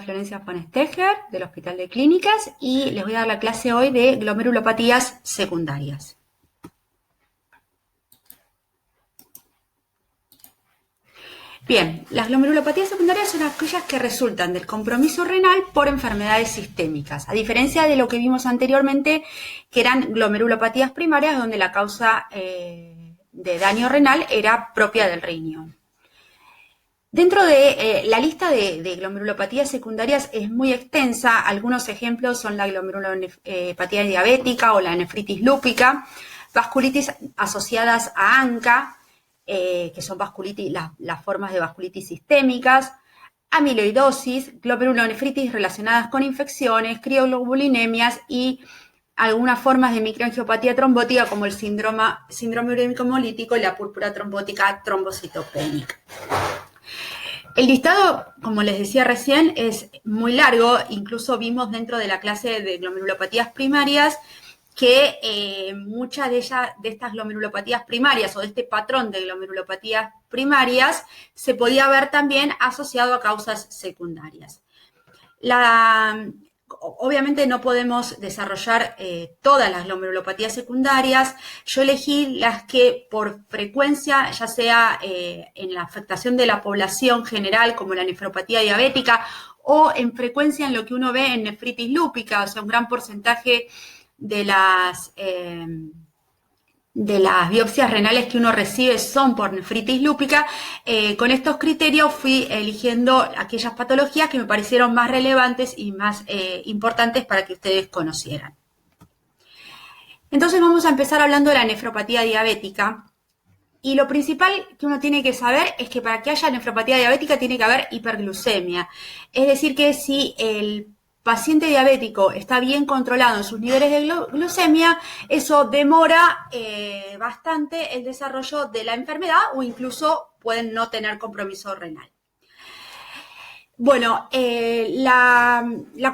Florencia von Steger, del Hospital de Clínicas, y les voy a dar la clase hoy de glomerulopatías secundarias. Bien, las glomerulopatías secundarias son aquellas que resultan del compromiso renal por enfermedades sistémicas, a diferencia de lo que vimos anteriormente, que eran glomerulopatías primarias, donde la causa de daño renal era propia del riñón. Dentro de la lista de glomerulopatías secundarias es muy extensa. Algunos ejemplos son la glomerulopatía diabética o la nefritis lúpica, vasculitis asociadas a ANCA, que son vasculitis, las formas de vasculitis sistémicas, amiloidosis, glomerulonefritis relacionadas con infecciones, crioglobulinemias y algunas formas de microangiopatía trombótica como el síndrome urémico hemolítico y la púrpura trombótica trombocitopénica. El listado, como les decía recién, es muy largo. Incluso vimos dentro de la clase de glomerulopatías primarias que muchas de estas glomerulopatías primarias o de este patrón de glomerulopatías primarias se podía ver también asociado a causas secundarias. Obviamente no podemos desarrollar todas las glomerulopatías secundarias. Yo elegí las que por frecuencia, ya sea en la afectación de la población general, como la nefropatía diabética, o en frecuencia en lo que uno ve en nefritis lúpica, o sea, un gran porcentaje de las biopsias renales que uno recibe son por nefritis lúpica. Con estos criterios fui eligiendo aquellas patologías que me parecieron más relevantes y más importantes para que ustedes conocieran. Entonces vamos a empezar hablando de la nefropatía diabética. Y lo principal que uno tiene que saber es que para que haya nefropatía diabética tiene que haber hiperglucemia. Es decir, que si el paciente diabético está bien controlado en sus niveles de glucemia, eso demora bastante el desarrollo de la enfermedad o incluso pueden no tener compromiso renal. Bueno, la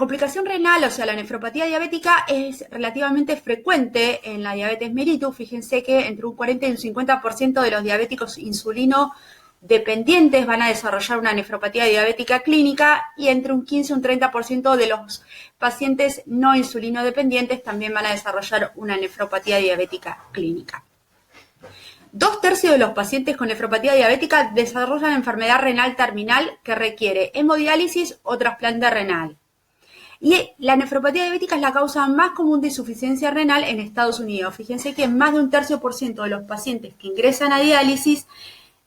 complicación renal, o sea, la nefropatía diabética es relativamente frecuente en la diabetes mellitus. Fíjense que entre un 40 y un 50% de los diabéticos insulino dependientes van a desarrollar una nefropatía diabética clínica y entre un 15 y un 30% de los pacientes no insulino dependientes también van a desarrollar una nefropatía diabética clínica. 2/3 de los pacientes con nefropatía diabética desarrollan enfermedad renal terminal que requiere hemodiálisis o trasplante renal. Y la nefropatía diabética es la causa más común de insuficiencia renal en Estados Unidos. Fíjense que más de un 1/3 de los pacientes que ingresan a diálisis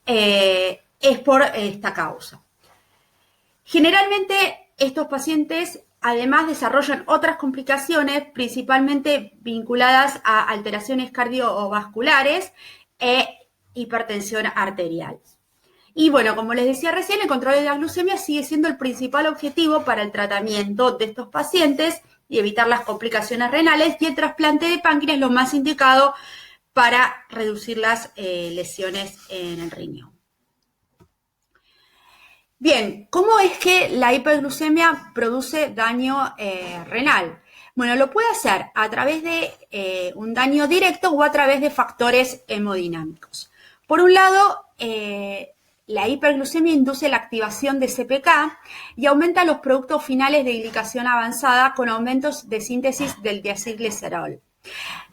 es por esta causa. Generalmente estos pacientes además desarrollan otras complicaciones, principalmente vinculadas a alteraciones cardiovasculares e hipertensión arterial. Y bueno, como les decía recién, el control de la glucemia sigue siendo el principal objetivo para el tratamiento de estos pacientes y evitar las complicaciones renales, y el trasplante de páncreas es lo más indicado para reducir las lesiones en el riñón. Bien, ¿cómo es que la hiperglucemia produce daño renal? Bueno, lo puede hacer a través de un daño directo o a través de factores hemodinámicos. Por un lado, la hiperglucemia induce la activación de CPK y aumenta los productos finales de glicación avanzada con aumentos de síntesis del diacilglicerol.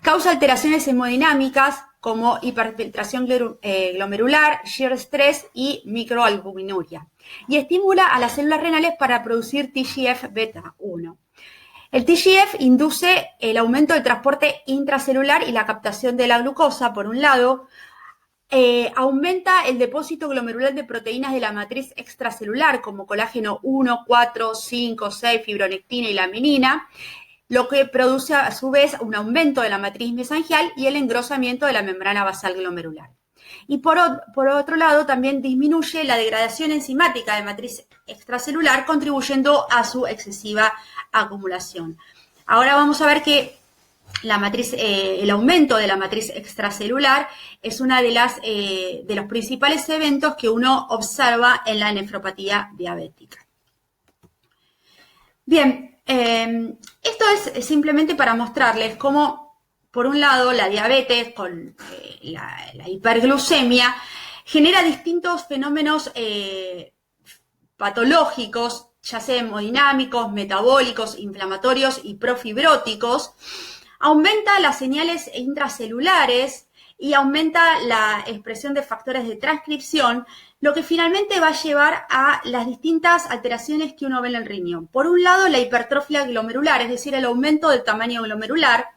Causa alteraciones hemodinámicas como hiperfiltración glomerular, shear stress y microalbuminuria. Y estimula a las células renales para producir TGF-beta 1. El TGF induce el aumento del transporte intracelular y la captación de la glucosa, por un lado. Aumenta el depósito glomerular de proteínas de la matriz extracelular, como colágeno 1, 4, 5, 6, fibronectina y laminina, lo que produce a su vez un aumento de la matriz mesangial y el engrosamiento de la membrana basal glomerular. Y por otro lado, también disminuye la degradación enzimática de matriz extracelular, contribuyendo a su excesiva acumulación. Ahora vamos a ver que el aumento de la matriz extracelular es una de los principales eventos que uno observa en la nefropatía diabética. Bien, esto es simplemente para mostrarles cómo, por un lado, la diabetes con la hiperglucemia genera distintos fenómenos patológicos ya sea hemodinámicos, metabólicos, inflamatorios y profibróticos, aumenta las señales intracelulares y aumenta la expresión de factores de transcripción, lo que finalmente va a llevar a las distintas alteraciones que uno ve en el riñón. Por un lado, la hipertrofia glomerular, es decir, el aumento del tamaño glomerular,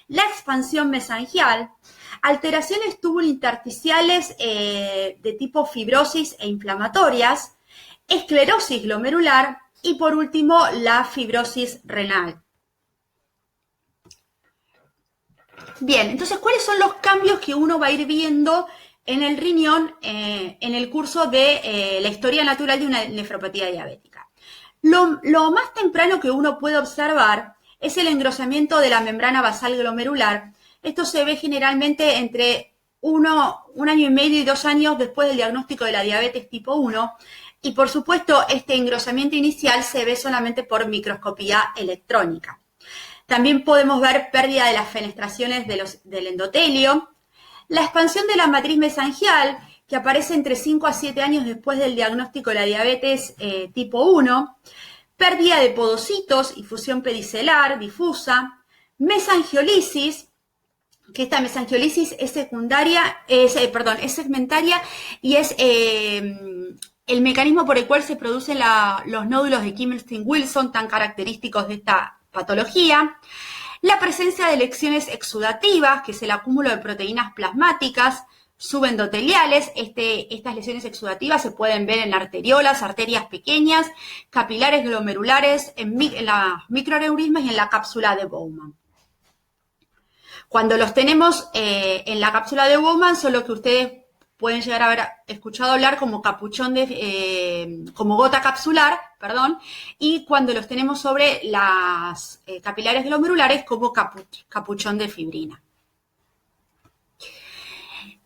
la expansión mesangial, alteraciones tubulointersticiales de tipo fibrosis e inflamatorias, esclerosis glomerular y, por último, la fibrosis renal. Bien, entonces, ¿cuáles son los cambios que uno va a ir viendo en el riñón en el curso de la historia natural de una nefropatía diabética? Lo más temprano que uno puede observar es el engrosamiento de la membrana basal glomerular. Esto se ve generalmente entre un año y medio y 2 años después del diagnóstico de la diabetes tipo 1. Y por supuesto, este engrosamiento inicial se ve solamente por microscopía electrónica. También podemos ver pérdida de las fenestraciones del endotelio, la expansión de la matriz mesangial, que aparece entre 5 a 7 años después del diagnóstico de la diabetes tipo 1, pérdida de podocitos y fusión pedicelar difusa, mesangiolisis, que esta mesangiolisis es segmentaria y es el mecanismo por el cual se producen los nódulos de Kimmelston-Wilson tan característicos de esta patología, la presencia de lesiones exudativas, que es el acúmulo de proteínas plasmáticas subendoteliales. Estas lesiones exudativas se pueden ver en arteriolas, arterias pequeñas, capilares glomerulares, en las microaneurismas y en la cápsula de Bowman. Cuando los tenemos en la cápsula de Bowman, son lo que ustedes pueden llegar a haber escuchado hablar como como gota capsular, y cuando los tenemos sobre las capilares glomerulares como capuchón de fibrina.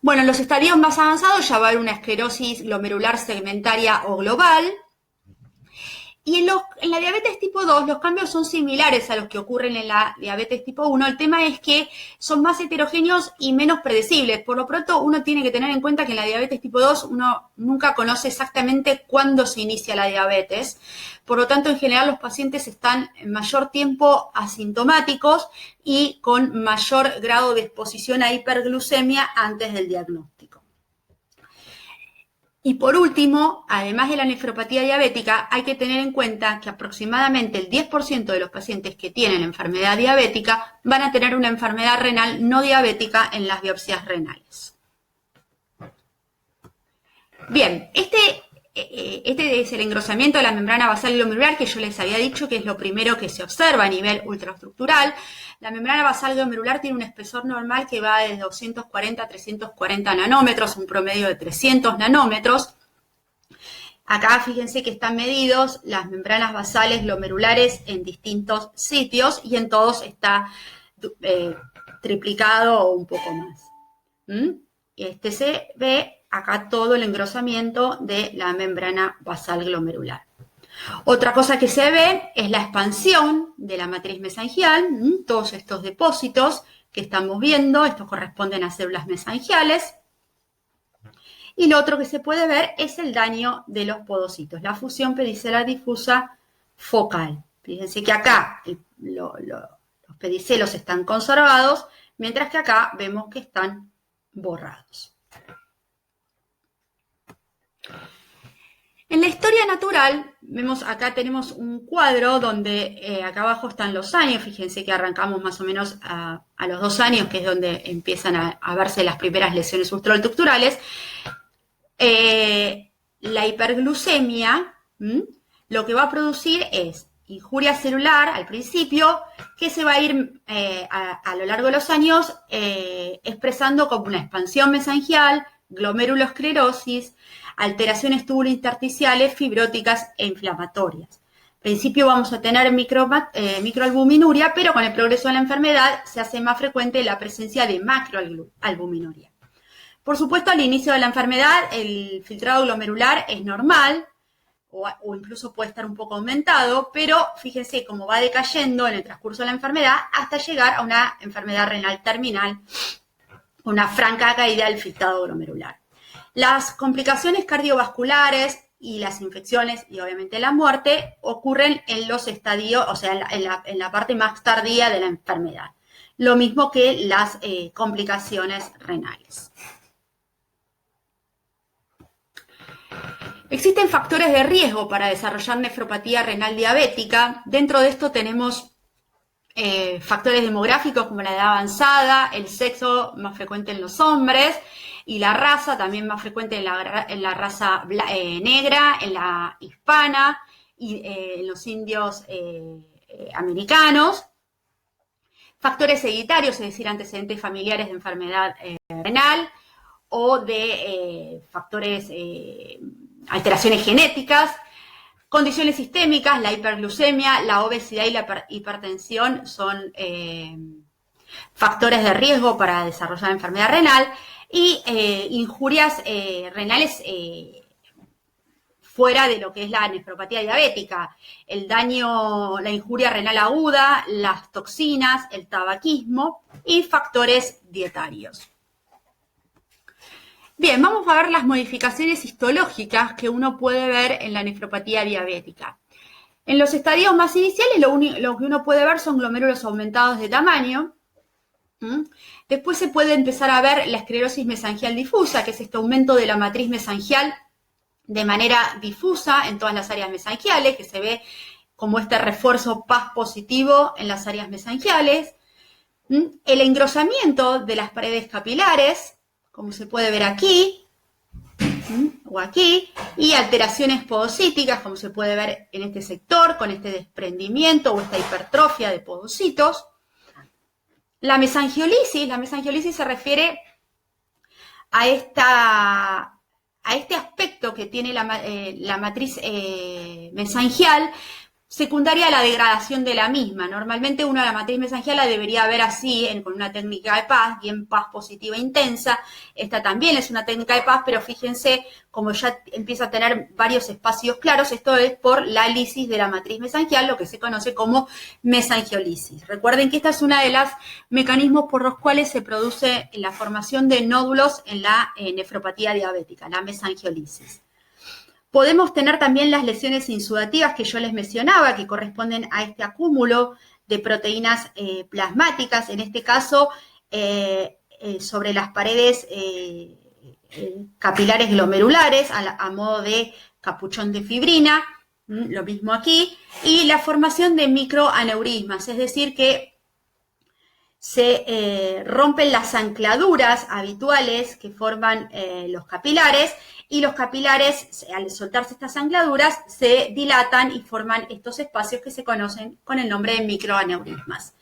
Bueno, en los estadios más avanzados ya va a haber una esclerosis glomerular segmentaria o global. Y en la diabetes tipo 2 los cambios son similares a los que ocurren en la diabetes tipo 1. El tema es que son más heterogéneos y menos predecibles. Por lo pronto, uno tiene que tener en cuenta que en la diabetes tipo 2 uno nunca conoce exactamente cuándo se inicia la diabetes. Por lo tanto, en general, los pacientes están en mayor tiempo asintomáticos y con mayor grado de exposición a hiperglucemia antes del diagnóstico. Y por último, además de la nefropatía diabética, hay que tener en cuenta que aproximadamente el 10% de los pacientes que tienen enfermedad diabética van a tener una enfermedad renal no diabética en las biopsias renales. Bien, este es el engrosamiento de la membrana basal glomerular, que yo les había dicho que es lo primero que se observa a nivel ultraestructural. La membrana basal glomerular tiene un espesor normal que va de 240 a 340 nanómetros, un promedio de 300 nanómetros. Acá fíjense que están medidos las membranas basales glomerulares en distintos sitios y en todos está triplicado o un poco más. Se ve acá todo el engrosamiento de la membrana basal glomerular. Otra cosa que se ve es la expansión de la matriz mesangial, todos estos depósitos que estamos viendo, estos corresponden a células mesangiales. Y lo otro que se puede ver es el daño de los podocitos, la fusión pedicelar difusa focal. Fíjense que acá los pedicelos están conservados, mientras que acá vemos que están borrados. En la historia natural, vemos acá tenemos un cuadro donde acá abajo están los años. Fíjense que arrancamos más o menos a los 2 años, que es donde empiezan a verse las primeras lesiones ultraestructurales. La hiperglucemia lo que va a producir es injuria celular al principio, que se va a ir a lo largo de los años expresando como una expansión mesangial, glomerulosclerosis, alteraciones tubulointersticiales, fibróticas e inflamatorias. Al principio vamos a tener microalbuminuria, pero con el progreso de la enfermedad se hace más frecuente la presencia de macroalbuminuria. Por supuesto, al inicio de la enfermedad, el filtrado glomerular es normal, o incluso puede estar un poco aumentado, pero fíjense cómo va decayendo en el transcurso de la enfermedad hasta llegar a una enfermedad renal terminal, una franca caída del filtrado glomerular. Las complicaciones cardiovasculares y las infecciones y obviamente la muerte ocurren en los estadios, o sea, en la parte más tardía de la enfermedad. Lo mismo que las complicaciones renales. Existen factores de riesgo para desarrollar nefropatía renal diabética. Dentro de esto tenemos factores demográficos como la edad avanzada, el sexo más frecuente en los hombres y la raza también más frecuente en la raza negra, en la hispana y en los indios americanos. Factores hereditarios, es decir, antecedentes familiares de enfermedad renal o de factores, alteraciones genéticas. Condiciones sistémicas, la hiperglucemia, la obesidad y la hipertensión son factores de riesgo para desarrollar enfermedad renal y injurias renales fuera de lo que es la nefropatía diabética, el daño, la injuria renal aguda, las toxinas, el tabaquismo y factores dietarios. Bien, vamos a ver las modificaciones histológicas que uno puede ver en la nefropatía diabética. En los estadios más iniciales lo que uno puede ver son glomérulos aumentados de tamaño. Después se puede empezar a ver la esclerosis mesangial difusa, que es este aumento de la matriz mesangial de manera difusa en todas las áreas mesangiales, que se ve como este refuerzo PAS positivo en las áreas mesangiales. El engrosamiento de las paredes capilares, como se puede ver aquí o aquí, y alteraciones podocíticas, como se puede ver en este sector, con este desprendimiento o esta hipertrofia de podocitos. La mesangiolisis se refiere a este aspecto que tiene la matriz mesangial, secundaria a la degradación de la misma. Normalmente uno la matriz mesangial la debería ver así, con una técnica de PAS, bien PAS positiva intensa. Esta también es una técnica de PAS, pero fíjense como ya empieza a tener varios espacios claros. Esto es por la lisis de la matriz mesangial, lo que se conoce como mesangiolisis. Recuerden que esta es una de los mecanismos por los cuales se produce la formación de nódulos en la nefropatía diabética, la mesangiolisis. Podemos tener también las lesiones insudativas que yo les mencionaba, que corresponden a este acúmulo de proteínas plasmáticas, en este caso sobre las paredes capilares glomerulares, a modo de capuchón de fibrina, lo mismo aquí, y la formación de microaneurismas, es decir que se rompen las ancladuras habituales que forman los capilares, y los capilares, al soltarse estas ancladuras, se dilatan y forman estos espacios que se conocen con el nombre de microaneurismas.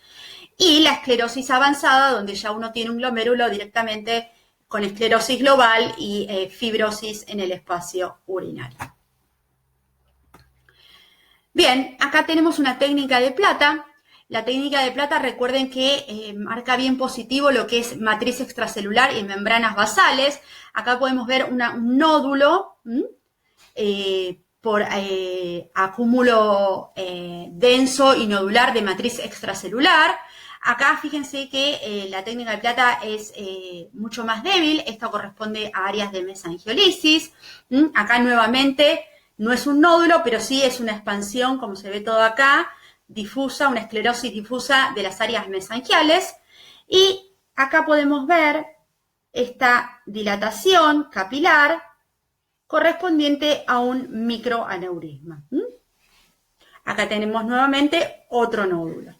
Y la esclerosis avanzada, donde ya uno tiene un glomérulo directamente con esclerosis global y fibrosis en el espacio urinario. Bien, acá tenemos una técnica de plata. La técnica de plata, recuerden que marca bien positivo lo que es matriz extracelular y membranas basales. Acá podemos ver un nódulo por acúmulo denso y nodular de matriz extracelular. Acá fíjense que la técnica de plata es mucho más débil. Esto corresponde a áreas de mesangiolisis. Acá nuevamente no es un nódulo, pero sí es una expansión, como se ve todo acá, difusa, una esclerosis difusa de las áreas mesangiales. Y acá podemos ver esta dilatación capilar correspondiente a un microaneurisma. Acá tenemos nuevamente otro nódulo.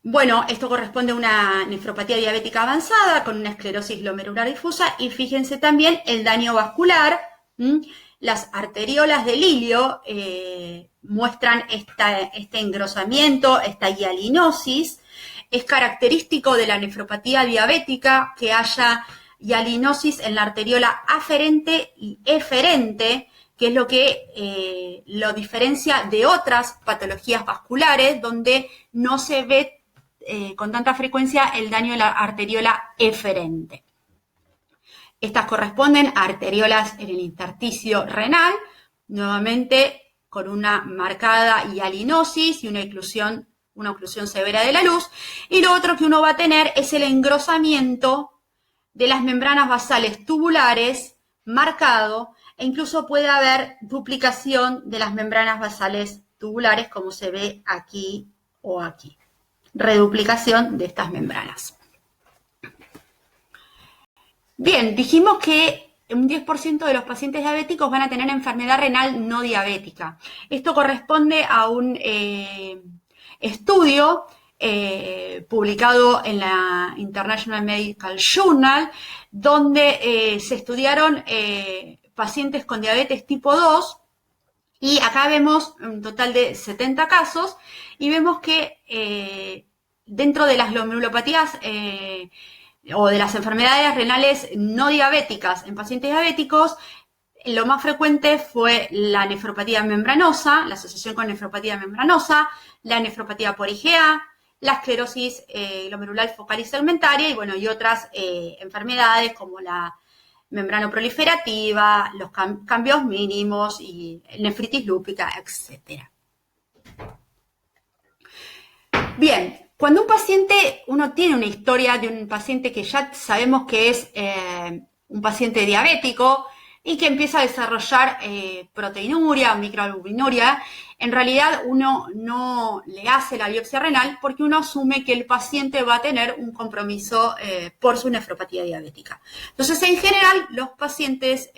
Bueno, esto corresponde a una nefropatía diabética avanzada con una esclerosis glomerular difusa, y fíjense también el daño vascular. Las arteriolas del ilio muestran este engrosamiento, esta hialinosis. Es característico de la nefropatía diabética que haya hialinosis en la arteriola aferente y eferente, que es lo que lo diferencia de otras patologías vasculares donde no se ve con tanta frecuencia el daño de la arteriola eferente. Estas corresponden a arteriolas en el intersticio renal, nuevamente con una marcada hialinosis y una oclusión severa de la luz. Y lo otro que uno va a tener es el engrosamiento de las membranas basales tubulares marcado e incluso puede haber duplicación de las membranas basales tubulares como se ve aquí o aquí. Reduplicación de estas membranas. Bien, dijimos que un 10% de los pacientes diabéticos van a tener enfermedad renal no diabética. Esto corresponde a un estudio publicado en la International Medical Journal, donde se estudiaron pacientes con diabetes tipo 2, y acá vemos un total de 70 casos, y vemos que dentro de las glomerulopatías o de las enfermedades renales no diabéticas en pacientes diabéticos, lo más frecuente fue la nefropatía membranosa, la asociación con nefropatía membranosa, la nefropatía por IgA, la esclerosis glomerular focal y segmentaria, y bueno, y otras enfermedades como la membranoproliferativa, los cambios mínimos y nefritis lúpica, etc. Bien, cuando un paciente, uno tiene una historia de un paciente que ya sabemos que es un paciente diabético y que empieza a desarrollar proteinuria o microalbuminuria, en realidad uno no le hace la biopsia renal porque uno asume que el paciente va a tener un compromiso por su nefropatía diabética. Entonces, en general, los pacientes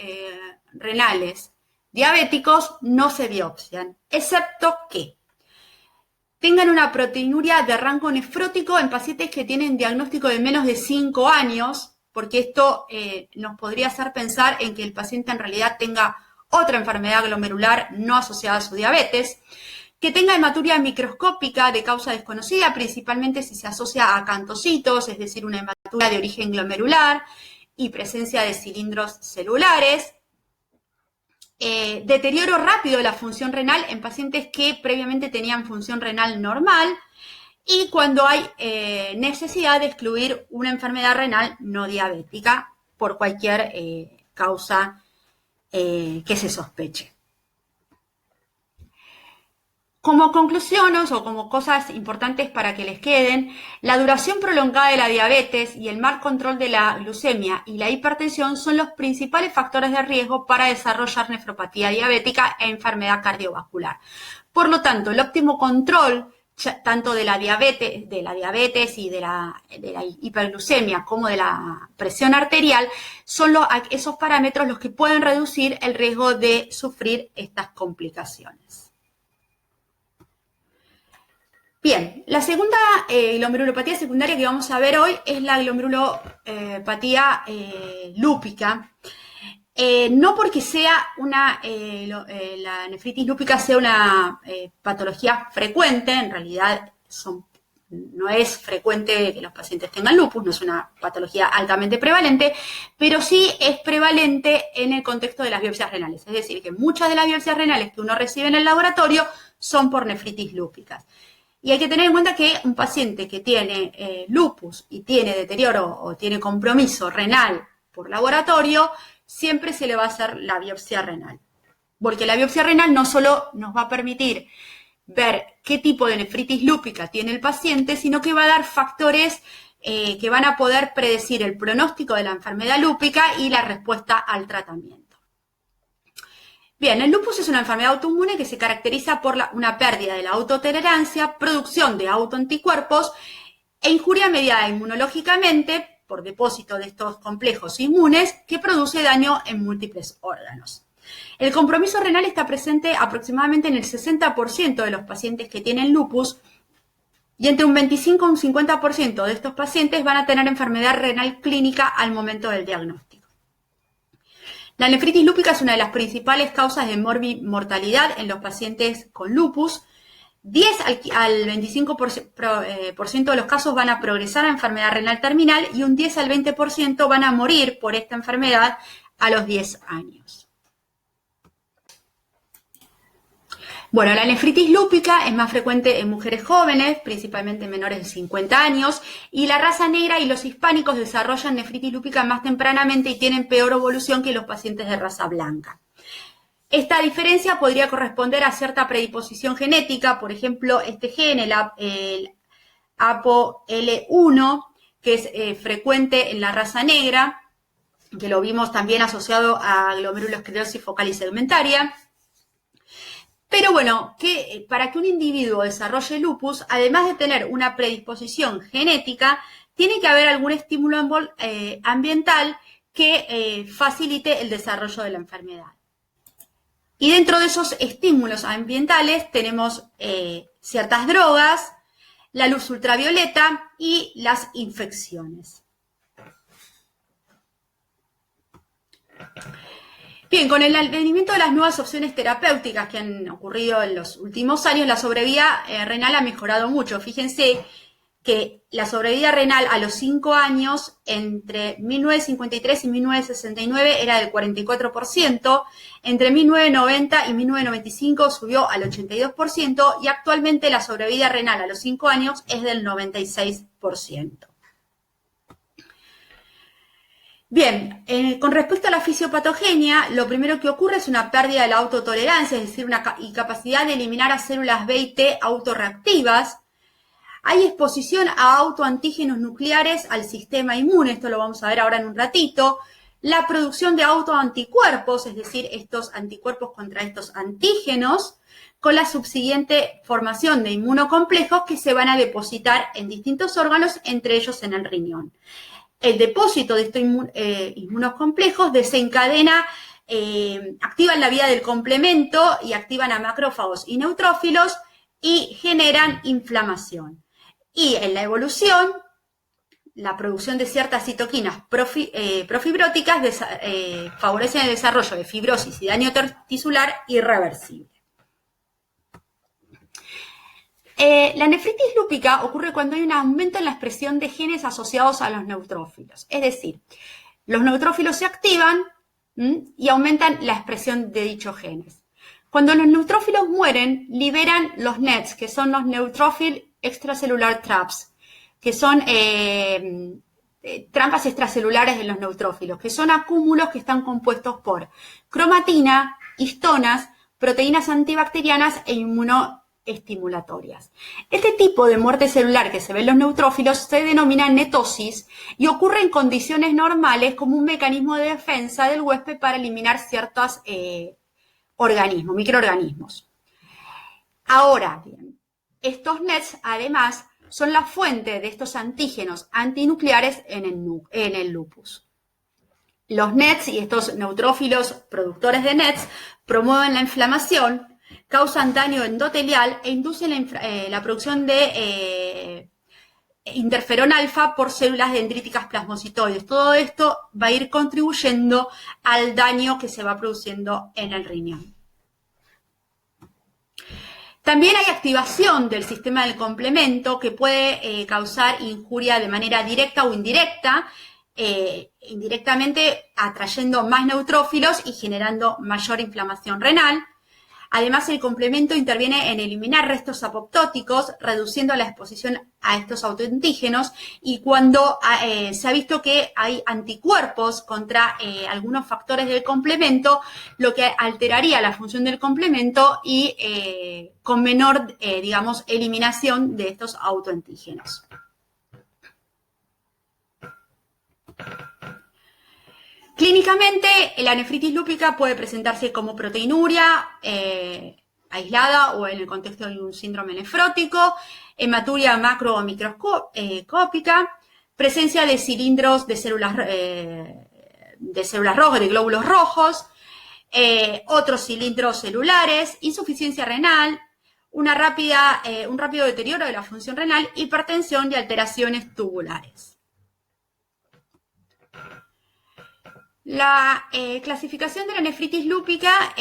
renales diabéticos no se biopsian, excepto que tengan una proteinuria de rango nefrótico en pacientes que tienen diagnóstico de menos de 5 años, porque esto nos podría hacer pensar en que el paciente en realidad tenga otra enfermedad glomerular no asociada a su diabetes, que tenga hematuria microscópica de causa desconocida, principalmente si se asocia a acantocitos, es decir, una hematuria de origen glomerular y presencia de cilindros celulares. Deterioro rápido de la función renal en pacientes que previamente tenían función renal normal, y cuando hay necesidad de excluir una enfermedad renal no diabética por cualquier causa que se sospeche. Como conclusiones o como cosas importantes para que les queden, la duración prolongada de la diabetes y el mal control de la glucemia y la hipertensión son los principales factores de riesgo para desarrollar nefropatía diabética e enfermedad cardiovascular. Por lo tanto, el óptimo control tanto de la diabetes y de la hiperglucemia como de la presión arterial son esos parámetros los que pueden reducir el riesgo de sufrir estas complicaciones. Bien, la segunda glomerulopatía secundaria que vamos a ver hoy es la glomerulopatía lúpica. No porque sea la nefritis lúpica sea una patología frecuente, en realidad no es frecuente que los pacientes tengan lupus, no es una patología altamente prevalente, pero sí es prevalente en el contexto de las biopsias renales. Es decir, que muchas de las biopsias renales que uno recibe en el laboratorio son por nefritis lúpicas. Y hay que tener en cuenta que un paciente que tiene lupus y tiene deterioro o tiene compromiso renal por laboratorio, siempre se le va a hacer la biopsia renal. Porque la biopsia renal no solo nos va a permitir ver qué tipo de nefritis lúpica tiene el paciente, sino que va a dar factores que van a poder predecir el pronóstico de la enfermedad lúpica y la respuesta al tratamiento. Bien, el lupus es una enfermedad autoinmune que se caracteriza por una pérdida de la autotolerancia, producción de autoanticuerpos e injuria mediada inmunológicamente por depósito de estos complejos inmunes que produce daño en múltiples órganos. El compromiso renal está presente aproximadamente en el 60% de los pacientes que tienen lupus, y entre un 25 y un 50% de estos pacientes van a tener enfermedad renal clínica al momento del diagnóstico. La nefritis lúpica es una de las principales causas de mortalidad en los pacientes con lupus. 10 al 25% de los casos van a progresar a enfermedad renal terminal y un 10 al 20% van a morir por esta enfermedad a los 10 años. Bueno, la nefritis lúpica es más frecuente en mujeres jóvenes, principalmente menores de 50 años, y la raza negra y los hispánicos desarrollan nefritis lúpica más tempranamente y tienen peor evolución que los pacientes de raza blanca. Esta diferencia podría corresponder a cierta predisposición genética, por ejemplo, este gen, el ApoL1, que es frecuente en la raza negra, que lo vimos también asociado a glomerulosclerosis focal y segmentaria. Pero bueno, para que un individuo desarrolle lupus, además de tener una predisposición genética, tiene que haber algún estímulo ambiental que facilite el desarrollo de la enfermedad. Y dentro de esos estímulos ambientales tenemos ciertas drogas, la luz ultravioleta y las infecciones. Bien, con el advenimiento de las nuevas opciones terapéuticas que han ocurrido en los últimos años, la sobrevida renal ha mejorado mucho. Fíjense que la sobrevida renal a los 5 años, entre 1953 y 1969, era del 44%, entre 1990 y 1995 subió al 82%, y actualmente la sobrevida renal a los 5 años es del 96%. Bien, con respecto a la fisiopatogenia, lo primero que ocurre es una pérdida de la autotolerancia, es decir, una incapacidad de eliminar a células B y T autorreactivas. Hay exposición a autoantígenos nucleares al sistema inmune, esto lo vamos a ver ahora en un ratito. La producción de autoanticuerpos, es decir, estos anticuerpos contra estos antígenos, con la subsiguiente formación de inmunocomplejos que se van a depositar en distintos órganos, entre ellos en el riñón. El depósito de estos inmunocomplejos desencadena, activan la vía del complemento y activan a macrófagos y neutrófilos y generan inflamación. Y en la evolución, la producción de ciertas citoquinas profibróticas favorecen el desarrollo de fibrosis y daño tisular irreversible. La nefritis lúpica ocurre cuando hay un aumento en la expresión de genes asociados a los neutrófilos. Es decir, los neutrófilos se activan y aumentan la expresión de dichos genes. Cuando los neutrófilos mueren, liberan los NETs, que son los Neutrophil Extracellular Traps, que son trampas extracelulares de los neutrófilos, que son acúmulos que están compuestos por cromatina, histonas, proteínas antibacterianas e inmunoestimulatorias. Este tipo de muerte celular que se ve en los neutrófilos se denomina netosis y ocurre en condiciones normales como un mecanismo de defensa del huésped para eliminar ciertos microorganismos. Ahora bien, estos NETs además son la fuente de estos antígenos antinucleares en el lupus. Los NETs y estos neutrófilos productores de NETs promueven la inflamación, causan daño endotelial e inducen la producción de interferón alfa por células dendríticas plasmocitoides. Todo esto va a ir contribuyendo al daño que se va produciendo en el riñón. También hay activación del sistema del complemento que puede causar injuria de manera directa o indirecta, indirectamente atrayendo más neutrófilos y generando mayor inflamación renal. Además, el complemento interviene en eliminar restos apoptóticos, reduciendo la exposición a estos autoantígenos, y cuando se ha visto que hay anticuerpos contra algunos factores del complemento, lo que alteraría la función del complemento y con menor, eliminación de estos autoantígenos. Clínicamente, la nefritis lúpica puede presentarse como proteinuria aislada o en el contexto de un síndrome nefrótico, hematuria macro o microscópica, presencia de cilindros de células rojas, de glóbulos rojos, otros cilindros celulares, insuficiencia renal, un rápido deterioro de la función renal, hipertensión y alteraciones tubulares. La clasificación de la nefritis lúpica,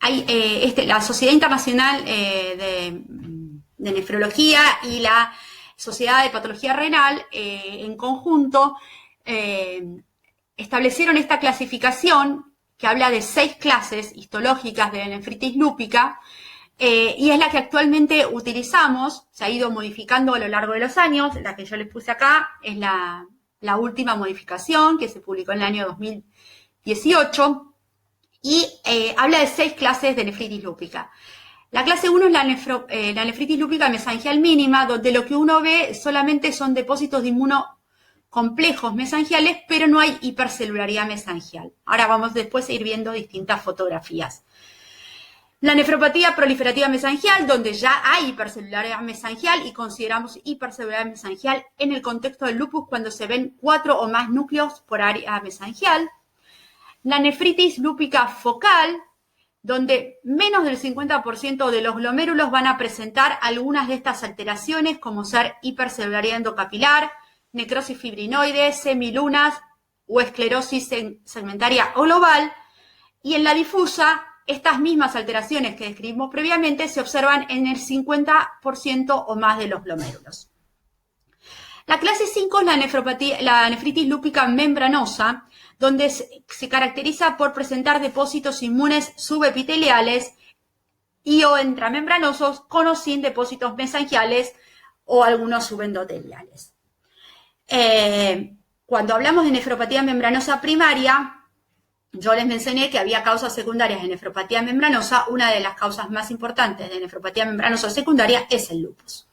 la Sociedad Internacional de Nefrología y la Sociedad de Patología Renal en conjunto establecieron esta clasificación que habla de 6 clases histológicas de la nefritis lúpica, y es la que actualmente utilizamos. Se ha ido modificando a lo largo de los años. La que yo les puse acá es la última modificación que se publicó en el año 2018 y habla de 6 clases de nefritis lúpica. La clase 1 es la nefritis lúpica mesangial mínima, donde lo que uno ve solamente son depósitos de inmunocomplejos mesangiales, pero no hay hipercelularidad mesangial. Ahora vamos después a ir viendo distintas fotografías. La nefropatía proliferativa mesangial, donde ya hay hipercelularidad mesangial y consideramos hipercelularidad mesangial en el contexto del lupus cuando se ven 4 o más núcleos por área mesangial. La nefritis lúpica focal, donde menos del 50% de los glomérulos van a presentar algunas de estas alteraciones, como ser hipercelularidad endocapilar, necrosis fibrinoide, semilunas o esclerosis segmentaria o global. Y en la difusa, estas mismas alteraciones que describimos previamente se observan en el 50% o más de los glomérulos. La clase 5 es la nefritis lúpica membranosa, donde se caracteriza por presentar depósitos inmunes subepiteliales y o intramembranosos con o sin depósitos mesangiales o algunos subendoteliales. Cuando hablamos de nefropatía membranosa primaria, yo les mencioné que había causas secundarias de nefropatía membranosa. Una de las causas más importantes de nefropatía membranosa secundaria es el lupus.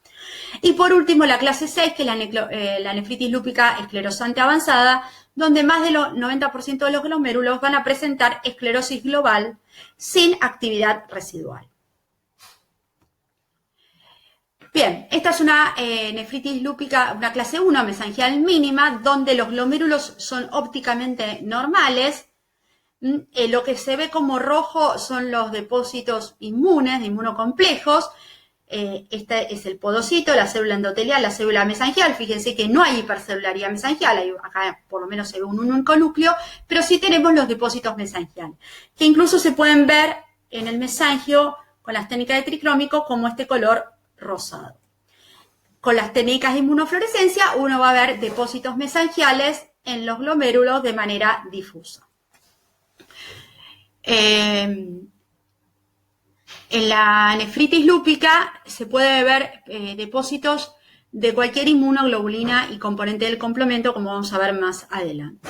Y por último, la clase 6, que es la nefritis lúpica esclerosante avanzada, donde más del 90% de los glomérulos van a presentar esclerosis global sin actividad residual. Bien, esta es una nefritis lúpica, una clase 1 mesangial mínima, donde los glomérulos son ópticamente normales. Lo que se ve como rojo son los depósitos inmunes, de inmunocomplejos. Este es el podocito, la célula endotelial, la célula mesangial. Fíjense que no hay hipercelularidad mesangial, acá por lo menos se ve un único núcleo, pero sí tenemos los depósitos mesangiales, que incluso se pueden ver en el mesangio con las técnicas de tricrómico como este color rosado. Con las técnicas de inmunofluorescencia uno va a ver depósitos mesangiales en los glomérulos de manera difusa. En la nefritis lúpica se puede ver depósitos de cualquier inmunoglobulina y componente del complemento, como vamos a ver más adelante.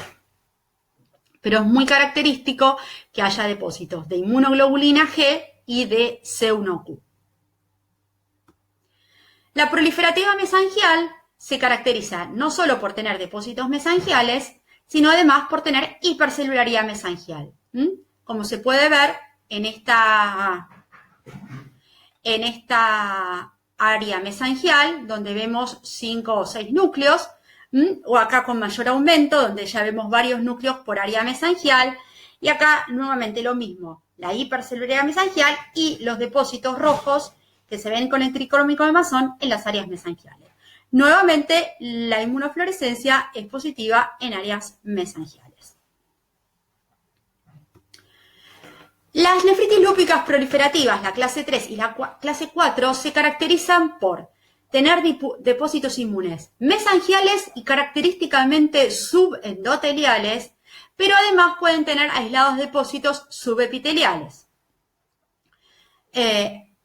Pero es muy característico que haya depósitos de inmunoglobulina G y de C1Q. La proliferativa mesangial se caracteriza no solo por tener depósitos mesangiales, sino además por tener hipercelularidad mesangial. Como se puede ver en esta área mesangial, donde vemos 5 o 6 núcleos, o acá con mayor aumento, donde ya vemos varios núcleos por área mesangial, y acá nuevamente lo mismo, la hipercelularidad mesangial y los depósitos rojos que se ven con el tricrómico de Masson en las áreas mesangiales. Nuevamente, la inmunofluorescencia es positiva en áreas mesangiales. Las nefritis lúpicas proliferativas, la clase 3 y la clase 4, se caracterizan por tener depósitos inmunes mesangiales y característicamente subendoteliales, pero además pueden tener aislados depósitos subepiteliales.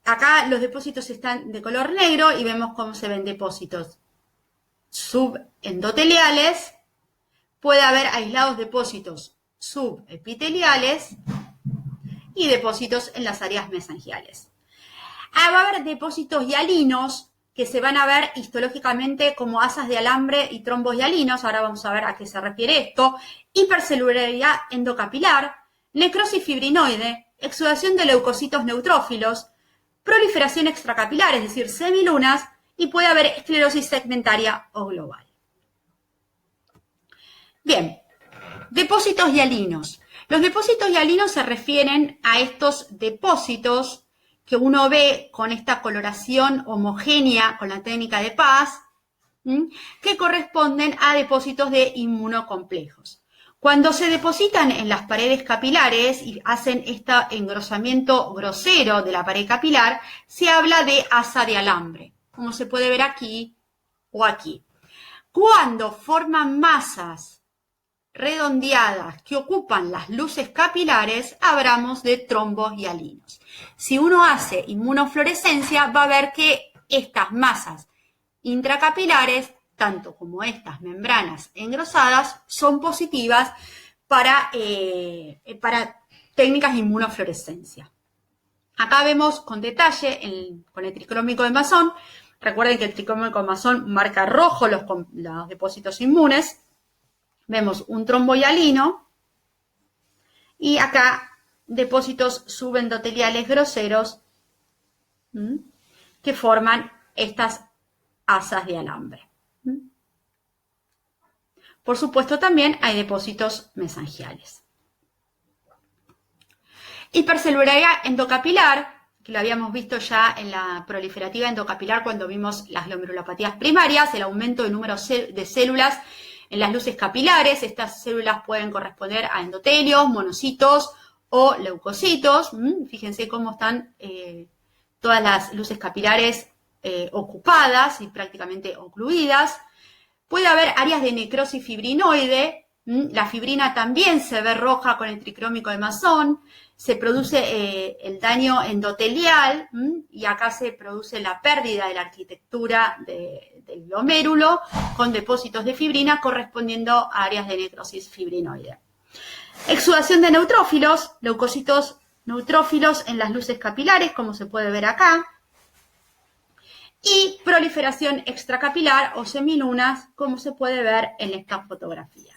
Acá los depósitos están de color negro y vemos cómo se ven depósitos subendoteliales. Puede haber aislados depósitos subepiteliales y depósitos en las áreas mesangiales. Va a haber depósitos hialinos que se van a ver histológicamente como asas de alambre y trombos hialinos. Ahora vamos a ver a qué se refiere esto. Hipercelularidad endocapilar, necrosis fibrinoide, exudación de leucocitos neutrófilos, proliferación extracapilar, es decir, semilunas, y puede haber esclerosis segmentaria o global. Bien, depósitos hialinos. Los depósitos hialinos se refieren a estos depósitos que uno ve con esta coloración homogénea con la técnica de Paz, que corresponden a depósitos de inmunocomplejos. Cuando se depositan en las paredes capilares y hacen este engrosamiento grosero de la pared capilar, se habla de asa de alambre, como se puede ver aquí o aquí. Cuando forman masas redondeadas que ocupan las luces capilares, hablamos de trombos hialinos. Si uno hace inmunofluorescencia, va a ver que estas masas intracapilares, tanto como estas membranas engrosadas, son positivas para técnicas de inmunofluorescencia. Acá vemos con detalle con el tricrómico de Masson. Recuerden que el tricrómico de Masson marca rojo los depósitos inmunes. Vemos un trombohialino y acá depósitos subendoteliales groseros que forman estas asas de alambre. Por supuesto, también hay depósitos mesangiales. Hipercelularidad endocapilar, que lo habíamos visto ya en la proliferativa endocapilar cuando vimos las glomerulopatías primarias, el aumento del número de células en las luces capilares. Estas células pueden corresponder a endotelios, monocitos o leucocitos. Fíjense cómo están todas las luces capilares ocupadas y prácticamente ocluidas. Puede haber áreas de necrosis fibrinoide. La fibrina también se ve roja con el tricrómico de Masson. Se produce el daño endotelial y acá se produce la pérdida de la arquitectura del glomérulo con depósitos de fibrina correspondiendo a áreas de necrosis fibrinoide. Exudación de neutrófilos, leucocitos neutrófilos en las luces capilares, como se puede ver acá. Y proliferación extracapilar o semilunas, como se puede ver en esta fotografía.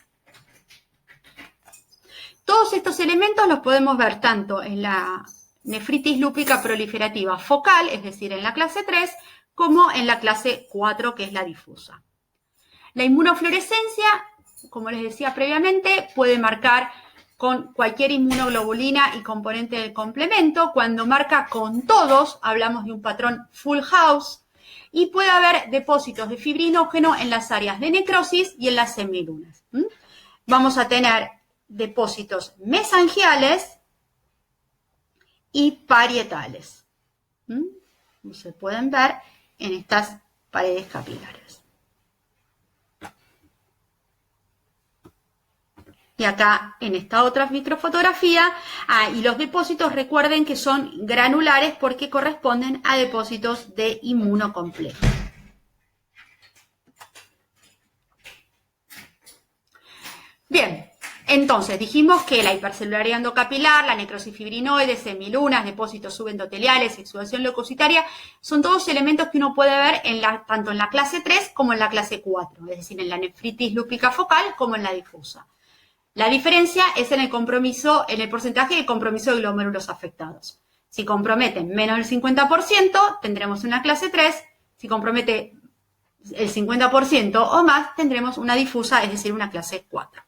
Todos estos elementos los podemos ver tanto en la nefritis lúpica proliferativa focal, es decir, en la clase 3, como en la clase 4, que es la difusa. La inmunofluorescencia, como les decía previamente, puede marcar con cualquier inmunoglobulina y componente del complemento. Cuando marca con todos, hablamos de un patrón full house, y puede haber depósitos de fibrinógeno en las áreas de necrosis y en las semilunas. Vamos a tener depósitos mesangiales y parietales. Como se pueden ver en estas paredes capilares. Y acá en esta otra microfotografía, y los depósitos recuerden que son granulares porque corresponden a depósitos de inmunocomplejo. Bien, entonces dijimos que la hipercelularidad endocapilar, la necrosis fibrinoide, semilunas, depósitos subendoteliales, exudación leucocitaria, son todos elementos que uno puede ver tanto en la clase 3 como en la clase 4, es decir, en la nefritis lúpica focal como en la difusa. La diferencia es en el porcentaje de compromiso de glomérulos afectados. Si comprometen menos del 50%, tendremos una clase 3. Si compromete el 50% o más, tendremos una difusa, es decir, una clase 4.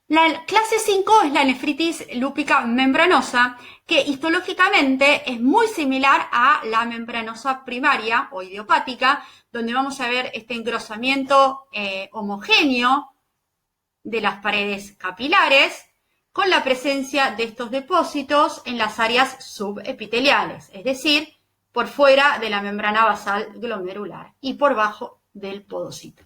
La clase 5 es la nefritis lúpica membranosa, que histológicamente es muy similar a la membranosa primaria o idiopática, donde vamos a ver este engrosamiento homogéneo de las paredes capilares con la presencia de estos depósitos en las áreas subepiteliales, es decir, por fuera de la membrana basal glomerular y por bajo del podocito.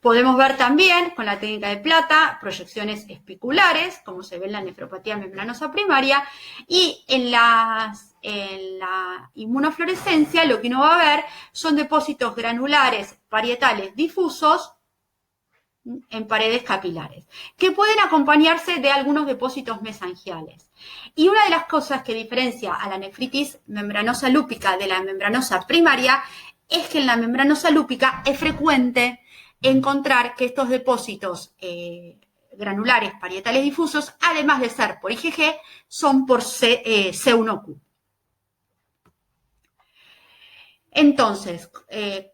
Podemos ver también con la técnica de plata proyecciones espiculares, como se ve en la nefropatía membranosa primaria, y en la inmunofluorescencia lo que uno va a ver son depósitos granulares parietales difusos en paredes capilares, que pueden acompañarse de algunos depósitos mesangiales. Y una de las cosas que diferencia a la nefritis membranosa lúpica de la membranosa primaria es que en la membranosa lúpica es frecuente encontrar que estos depósitos granulares parietales difusos, además de ser por IgG, son por C1q. Entonces,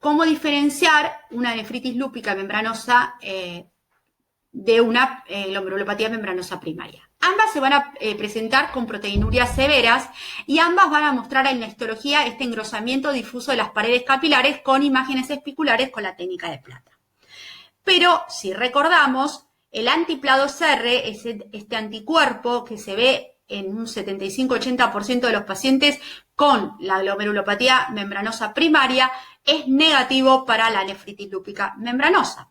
¿cómo diferenciar una nefritis lúpica membranosa de una glomerulopatía membranosa primaria? Ambas se van a presentar con proteinurias severas y ambas van a mostrar en la histología este engrosamiento difuso de las paredes capilares con imágenes espiculares con la técnica de plata. Pero si recordamos, el anti-PLA2R es este anticuerpo que se ve en un 75-80% de los pacientes con la glomerulopatía membranosa primaria, es negativo para la nefritis lúpica membranosa.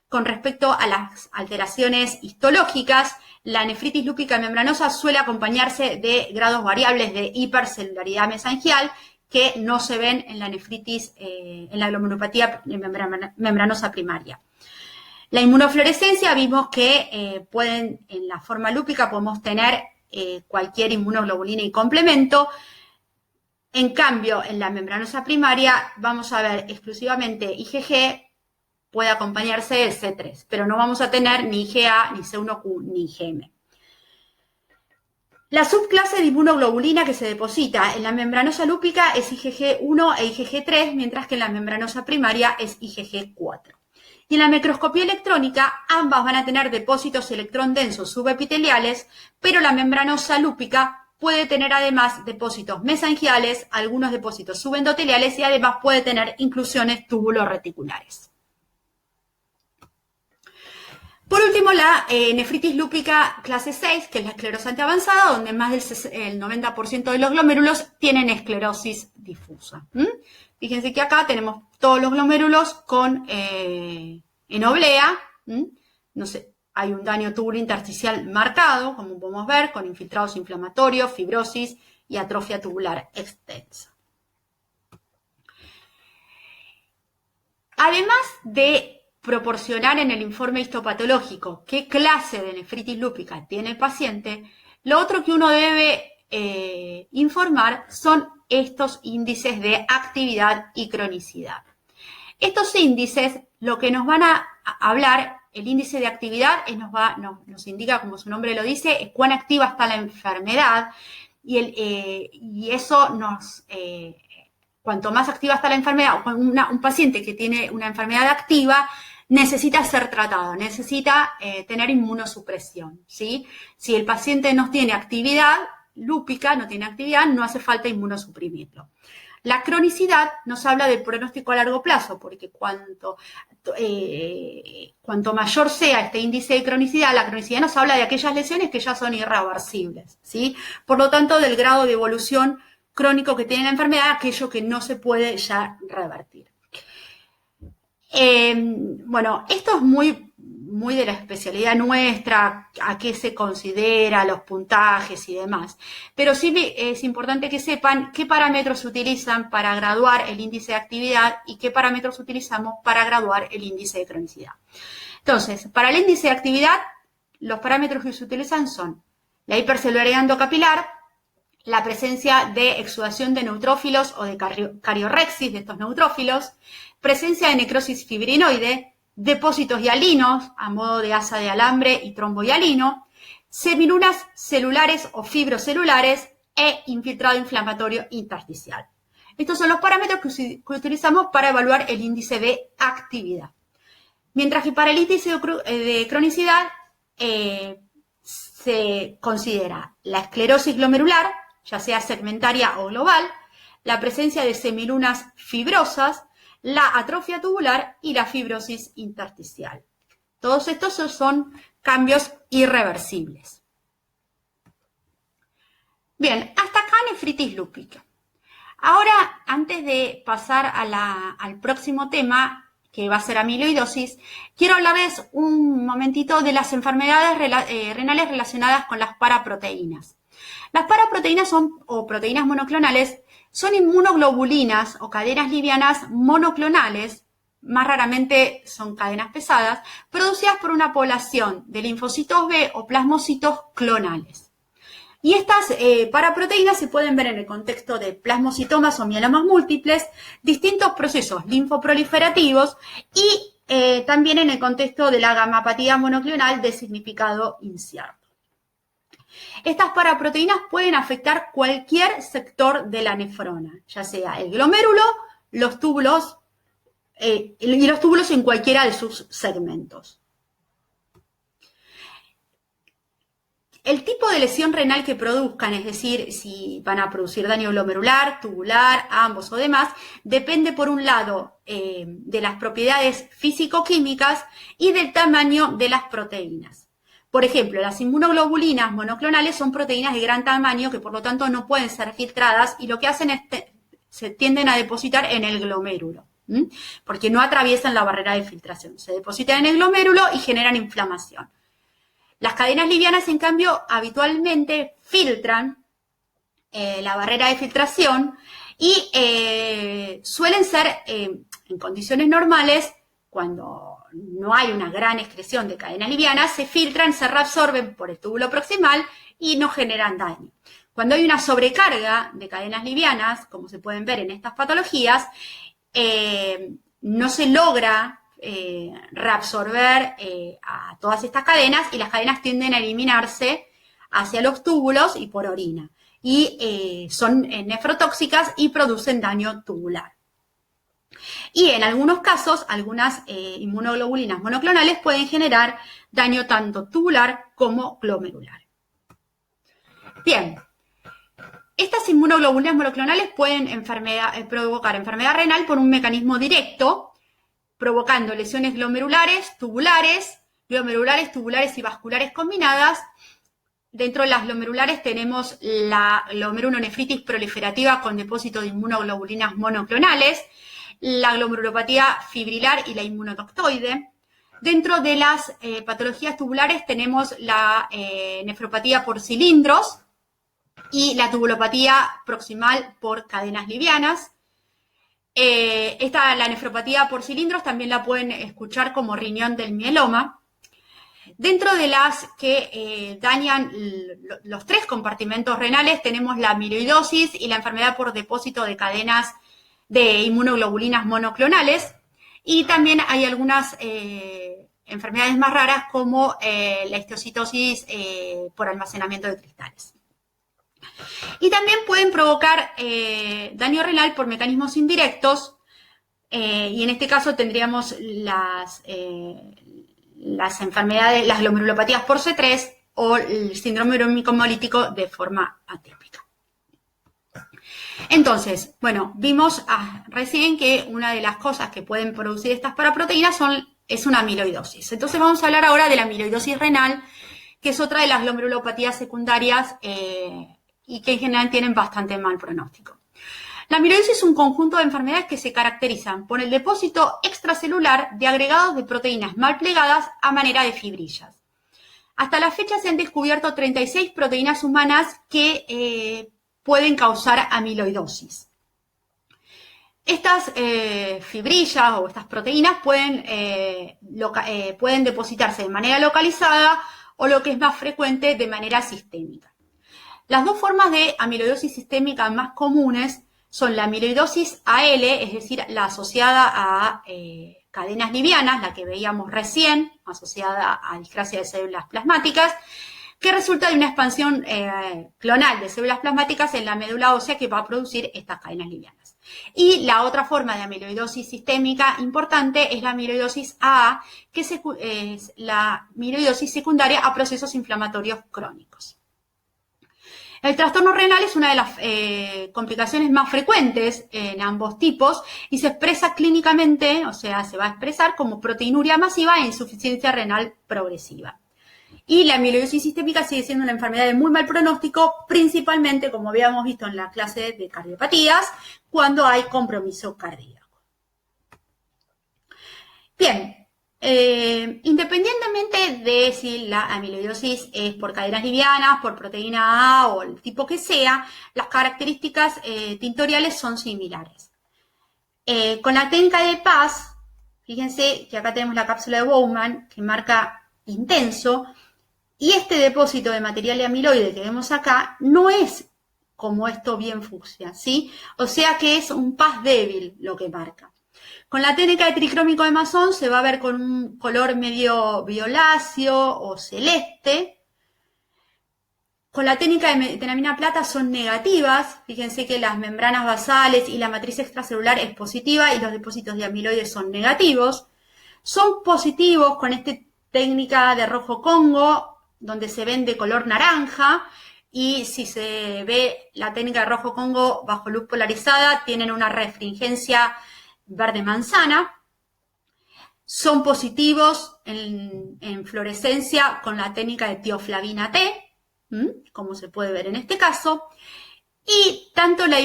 Con respecto a las alteraciones histológicas, la nefritis lúpica membranosa suele acompañarse de grados variables de hipercelularidad mesangial que no se ven en la nefritis, en la glomerulopatía membranosa primaria. La inmunofluorescencia vimos que en la forma lúpica podemos tener cualquier inmunoglobulina y complemento. En cambio, en la membranosa primaria vamos a ver exclusivamente IgG, puede acompañarse del C3, pero no vamos a tener ni IgA, ni C1q, ni IgM. La subclase de inmunoglobulina que se deposita en la membranosa lúpica es IgG1 e IgG3, mientras que en la membranosa primaria es IgG4. Y en la microscopía electrónica, ambas van a tener depósitos electrón densos subepiteliales, pero la membranosa lúpica puede tener además depósitos mesangiales, algunos depósitos subendoteliales y además puede tener inclusiones túbulo-reticulares. Por último, la nefritis lúpica clase 6, que es la esclerosante avanzada, donde más del 90% de los glomérulos tienen esclerosis difusa. Fíjense que acá tenemos todos los glomérulos con en oblea. No sé, hay un daño túbulo intersticial marcado, como podemos ver, con infiltrados inflamatorios, fibrosis y atrofia tubular extensa. Además de proporcionar en el informe histopatológico qué clase de nefritis lúpica tiene el paciente, lo otro que uno debe informar son estos índices de actividad y cronicidad. Estos índices, lo que nos van a hablar, el índice de actividad nos indica, como su nombre lo dice, cuán activa está la enfermedad y eso nos... cuanto más activa está la enfermedad, un paciente que tiene una enfermedad activa necesita ser tratado, necesita tener inmunosupresión, ¿sí? Si el paciente no tiene actividad lúpica, no hace falta inmunosuprimirlo. La cronicidad nos habla del pronóstico a largo plazo, porque cuanto mayor sea este índice de cronicidad, la cronicidad nos habla de aquellas lesiones que ya son irreversibles, ¿sí? Por lo tanto, del grado de evolución crónico que tiene la enfermedad, aquello que no se puede ya revertir. Bueno, esto es muy de la especialidad nuestra, a qué se considera, los puntajes y demás. Pero sí es importante que sepan qué parámetros se utilizan para graduar el índice de actividad y qué parámetros utilizamos para graduar el índice de cronicidad. Entonces, para el índice de actividad, los parámetros que se utilizan son la hipercelularidad endocapilar, la presencia de exudación de neutrófilos o de cariorrexis de estos neutrófilos, presencia de necrosis fibrinoide, depósitos hialinos a modo de asa de alambre y trombo hialino, semilunas celulares o fibrocelulares e infiltrado inflamatorio intersticial. Estos son los parámetros que utilizamos para evaluar el índice de actividad. Mientras que para el índice de cronicidad se considera la esclerosis glomerular, ya sea segmentaria o global, la presencia de semilunas fibrosas, la atrofia tubular y la fibrosis intersticial. Todos estos son cambios irreversibles. Bien, hasta acá nefritis lúpica. Ahora, antes de pasar al próximo tema, que va a ser amiloidosis, quiero hablarles un momentito de las enfermedades renales relacionadas con las paraproteínas. Las paraproteínas o proteínas monoclonales son inmunoglobulinas o cadenas livianas monoclonales, más raramente son cadenas pesadas, producidas por una población de linfocitos B o plasmocitos clonales. Y estas paraproteínas se pueden ver en el contexto de plasmocitomas o mielomas múltiples, distintos procesos linfoproliferativos y también en el contexto de la gamapatía monoclonal de significado incierto. Estas paraproteínas pueden afectar cualquier sector de la nefrona, ya sea el glomérulo, los túbulos y los túbulos en cualquiera de sus segmentos. El tipo de lesión renal que produzcan, es decir, si van a producir daño glomerular, tubular, ambos o demás, depende por un lado de las propiedades físico-químicas y del tamaño de las proteínas. Por ejemplo, las inmunoglobulinas monoclonales son proteínas de gran tamaño que por lo tanto no pueden ser filtradas y lo que hacen es se tienden a depositar en el glomérulo, porque no atraviesan la barrera de filtración. Se depositan en el glomérulo y generan inflamación. Las cadenas livianas, en cambio, habitualmente filtran la barrera de filtración y suelen ser, en condiciones normales, cuando no hay una gran excreción de cadenas livianas, se filtran, se reabsorben por el túbulo proximal y no generan daño. Cuando hay una sobrecarga de cadenas livianas, como se pueden ver en estas patologías, no se logra reabsorber a todas estas cadenas y las cadenas tienden a eliminarse hacia los túbulos y por orina. Y son nefrotóxicas y producen daño tubular. Y en algunos casos, algunas inmunoglobulinas monoclonales pueden generar daño tanto tubular como glomerular. Bien, estas inmunoglobulinas monoclonales pueden provocar enfermedad renal por un mecanismo directo, provocando lesiones glomerulares, tubulares y vasculares combinadas. Dentro de las glomerulares tenemos la glomerulonefritis proliferativa con depósito de inmunoglobulinas monoclonales, la glomerulopatía fibrilar y la inmunotoxoide. Dentro de las patologías tubulares tenemos la nefropatía por cilindros y la tubulopatía proximal por cadenas livianas. La nefropatía por cilindros también la pueden escuchar como riñón del mieloma. Dentro de las que dañan los 3 compartimentos renales tenemos la amiloidosis y la enfermedad por depósito de cadenas de inmunoglobulinas monoclonales, y también hay algunas enfermedades más raras como la histocitosis por almacenamiento de cristales. Y también pueden provocar daño renal por mecanismos indirectos, y en este caso tendríamos las enfermedades, las glomerulopatías por C3 o el síndrome urémico hemolítico de forma atípica. Entonces, bueno, vimos recién que una de las cosas que pueden producir estas paraproteínas es una amiloidosis. Entonces vamos a hablar ahora de la amiloidosis renal, que es otra de las glomerulopatías secundarias y que en general tienen bastante mal pronóstico. La amiloidosis es un conjunto de enfermedades que se caracterizan por el depósito extracelular de agregados de proteínas mal plegadas a manera de fibrillas. Hasta la fecha se han descubierto 36 proteínas humanas que pueden causar amiloidosis. Estas fibrillas o estas proteínas pueden depositarse de manera localizada o, lo que es más frecuente, de manera sistémica. Las 2 formas de amiloidosis sistémica más comunes son la amiloidosis AL, es decir, la asociada a cadenas livianas, la que veíamos recién, asociada a discrasia de células plasmáticas, que resulta de una expansión clonal de células plasmáticas en la médula ósea que va a producir estas cadenas livianas. Y la otra forma de amiloidosis sistémica importante es la amiloidosis AA, que es la amiloidosis secundaria a procesos inflamatorios crónicos. El trastorno renal es una de las complicaciones más frecuentes en ambos tipos y se expresa clínicamente, o sea, se va a expresar como proteinuria masiva e insuficiencia renal progresiva. Y la amiloidosis sistémica sigue siendo una enfermedad de muy mal pronóstico, principalmente, como habíamos visto en la clase de cardiopatías, cuando hay compromiso cardíaco. Bien. Independientemente de si la amiloidosis es por cadenas livianas, por proteína A o el tipo que sea, las características tintoriales son similares. Con la técnica de Paz, fíjense que acá tenemos la cápsula de Bowman que marca intenso, y este depósito de material de amiloide que vemos acá no es como esto bien fucsia, ¿sí? O sea que es un Paz débil lo que marca. Con la técnica de tricrómico de Masson se va a ver con un color medio violáceo o celeste. Con la técnica de metenamina plata son negativas. Fíjense que las membranas basales y la matriz extracelular es positiva y los depósitos de amiloides son negativos. Son positivos con esta técnica de rojo Congo, donde se ven de color naranja. Y si se ve la técnica de rojo Congo bajo luz polarizada, tienen una refringencia verde manzana. Son positivos en fluorescencia con la técnica de tioflavina T, como se puede ver en este caso. Y tanto la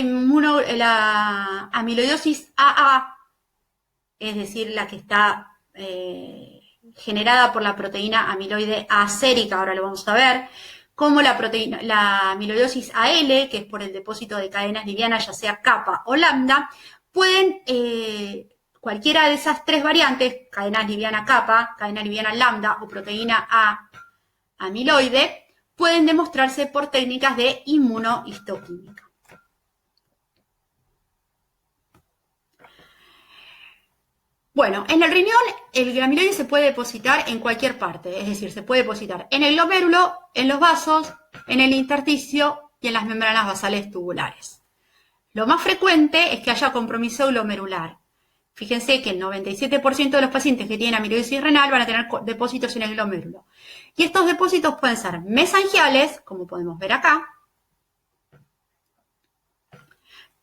amiloidosis AA, es decir, la que está generada por la proteína amiloide asérica, ahora lo vamos a ver, como la amiloidosis AL, que es por el depósito de cadenas livianas, ya sea kappa o lambda, pueden Cualquiera de esas tres variantes, cadena liviana kappa, cadena liviana lambda o proteína A amiloide, pueden demostrarse por técnicas de inmunohistoquímica. Bueno, en el riñón el amiloide se puede depositar en cualquier parte, es decir, se puede depositar en el glomérulo, en los vasos, en el intersticio y en las membranas basales tubulares. Lo más frecuente es que haya compromiso glomerular. Fíjense que el 97% de los pacientes que tienen amiloidosis renal van a tener depósitos en el glomérulo. Y estos depósitos pueden ser mesangiales, como podemos ver acá,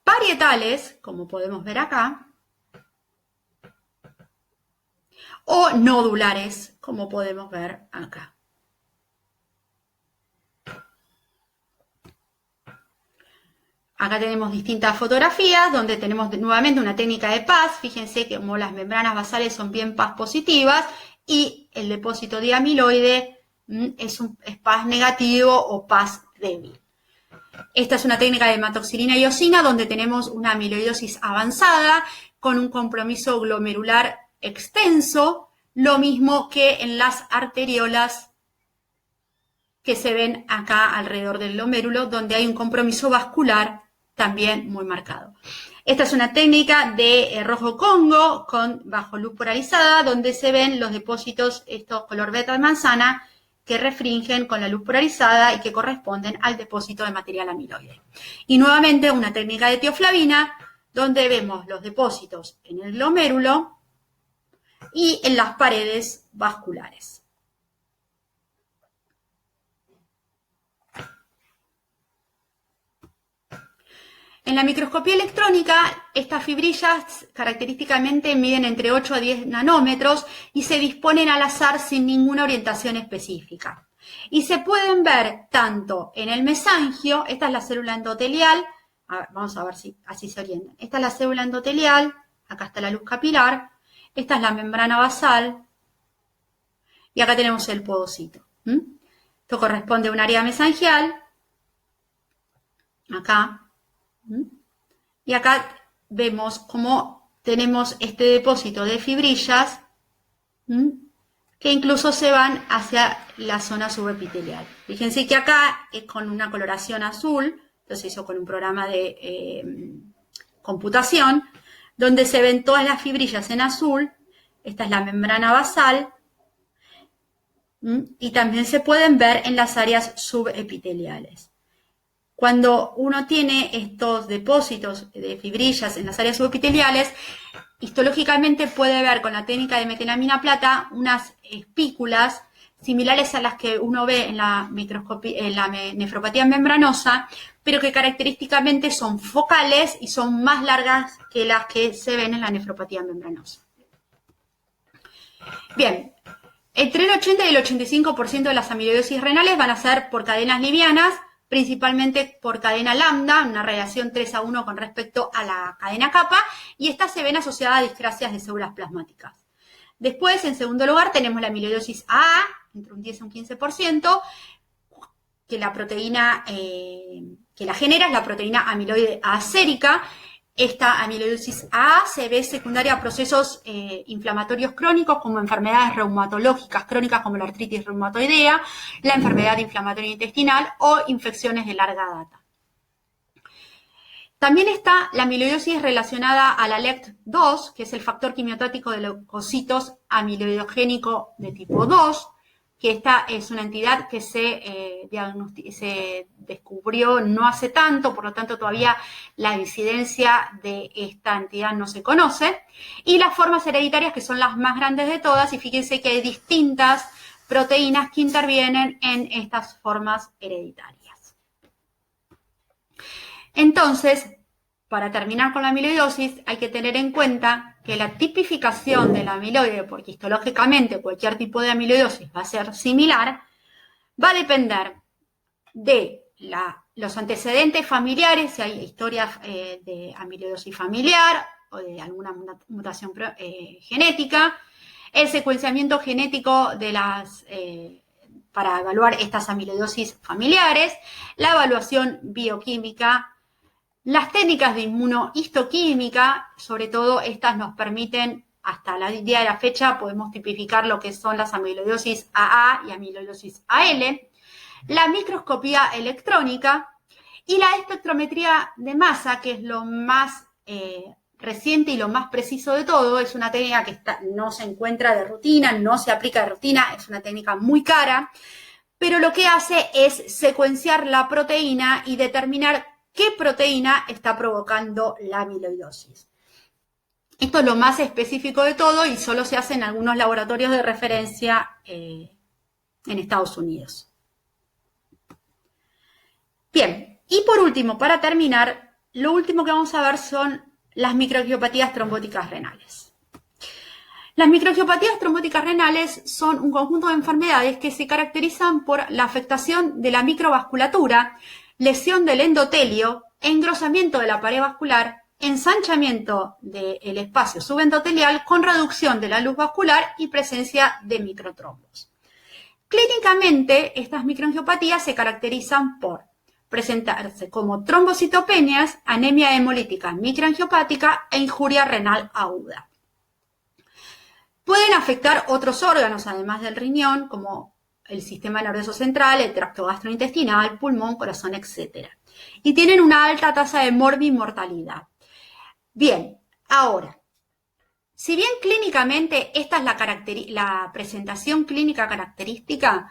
parietales, como podemos ver acá, o nodulares, como podemos ver acá. Acá tenemos distintas fotografías donde tenemos nuevamente una técnica de PAS. Fíjense que como las membranas basales son bien PAS positivas y el depósito de amiloide es PAS negativo o PAS débil. Esta es una técnica de hematoxilina y eosina donde tenemos una amiloidosis avanzada con un compromiso glomerular extenso, lo mismo que en las arteriolas que se ven acá alrededor del glomérulo, donde hay un compromiso vascular también muy marcado. Esta es una técnica de rojo Congo bajo luz polarizada, donde se ven los depósitos, estos color beta de manzana, que refringen con la luz polarizada y que corresponden al depósito de material amiloide. Y nuevamente una técnica de tioflavina, donde vemos los depósitos en el glomérulo y en las paredes vasculares. En la microscopía electrónica, estas fibrillas característicamente miden entre 8 a 10 nanómetros y se disponen al azar sin ninguna orientación específica. Y se pueden ver tanto en el mesangio, esta es la célula endotelial, vamos a ver si así se orientan. Esta es la célula endotelial, acá está la luz capilar, esta es la membrana basal y acá tenemos el podocito. Esto corresponde a un área mesangial, acá. Y acá vemos cómo tenemos este depósito de fibrillas que incluso se van hacia la zona subepitelial. Fíjense que acá es con una coloración azul, esto se hizo con un programa de computación, donde se ven todas las fibrillas en azul. Esta es la membrana basal y también se pueden ver en las áreas subepiteliales. Cuando uno tiene estos depósitos de fibrillas en las áreas subepiteliales, histológicamente puede ver con la técnica de metelamina plata unas espículas similares a las que uno ve en la nefropatía membranosa, pero que característicamente son focales y son más largas que las que se ven en la nefropatía membranosa. Bien, entre el 80 y el 85% de las amiloidosis renales van a ser por cadenas livianas, principalmente por cadena lambda, una relación 3:1 con respecto a la cadena kappa, y estas se ven asociadas a discrasias de células plasmáticas. Después, en segundo lugar, tenemos la amiloidosis AA, entre un 10 y un 15%, que la proteína que la genera es la proteína amiloide A-sérica. Esta amiloidosis A se ve secundaria a procesos inflamatorios crónicos como enfermedades reumatológicas crónicas como la artritis reumatoidea, la enfermedad inflamatoria intestinal o infecciones de larga data. También está la amiloidosis relacionada a la LECT2, que es el factor quimiotático de leucocitos amiloidogénico de tipo 2, que esta es una entidad que se descubrió no hace tanto, por lo tanto todavía la incidencia de esta entidad no se conoce, y las formas hereditarias que son las más grandes de todas, y fíjense que hay distintas proteínas que intervienen en estas formas hereditarias. Entonces, para terminar con la amiloidosis, hay que tener en cuenta que la tipificación del amiloide, porque histológicamente cualquier tipo de amiloidosis va a ser similar, va a depender de los antecedentes familiares, si hay historias de amiloidosis familiar o de alguna mutación genética, el secuenciamiento genético de para evaluar estas amiloidosis familiares, la evaluación bioquímica, Las técnicas de inmunohistoquímica, sobre todo estas nos permiten, hasta el día de la fecha, podemos tipificar lo que son las amiloidosis AA y amiloidosis AL, la microscopía electrónica y la espectrometría de masa, que es lo más reciente y lo más preciso de todo. Es una técnica que no se encuentra de rutina, no se aplica de rutina, es una técnica muy cara, pero lo que hace es secuenciar la proteína y determinar qué proteína está provocando la amiloidosis. Esto es lo más específico de todo y solo se hace en algunos laboratorios de referencia en Estados Unidos. Bien, y por último, para terminar, lo último que vamos a ver son las microangiopatías trombóticas renales. Las microangiopatías trombóticas renales son un conjunto de enfermedades que se caracterizan por la afectación de la microvasculatura, lesión del endotelio, engrosamiento de la pared vascular, ensanchamiento del espacio subendotelial con reducción de la luz vascular y presencia de microtrombos. Clínicamente, estas microangiopatías se caracterizan por presentarse como trombocitopenias, anemia hemolítica microangiopática e injuria renal aguda. Pueden afectar otros órganos, además del riñón, como el sistema nervioso central, el tracto gastrointestinal, pulmón, corazón, etc. Y tienen una alta tasa de morbimortalidad. Bien, ahora, si bien clínicamente esta es la presentación clínica característica,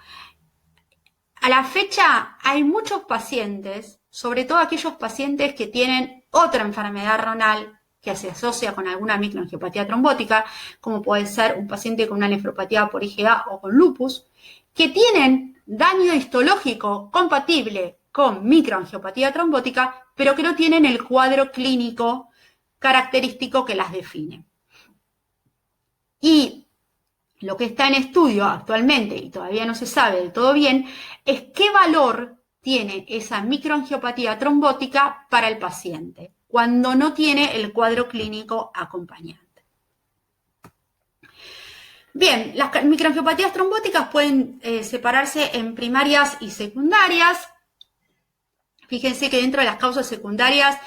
a la fecha hay muchos pacientes, sobre todo aquellos pacientes que tienen otra enfermedad renal que se asocia con alguna microangiopatía trombótica, como puede ser un paciente con una nefropatía por IgA o con lupus, que tienen daño histológico compatible con microangiopatía trombótica, pero que no tienen el cuadro clínico característico que las define. Y lo que está en estudio actualmente, y todavía no se sabe del todo bien, es qué valor tiene esa microangiopatía trombótica para el paciente, cuando no tiene el cuadro clínico acompañante. Bien, las microangiopatías trombóticas pueden separarse en primarias y secundarias. Fíjense que dentro de las causas secundarias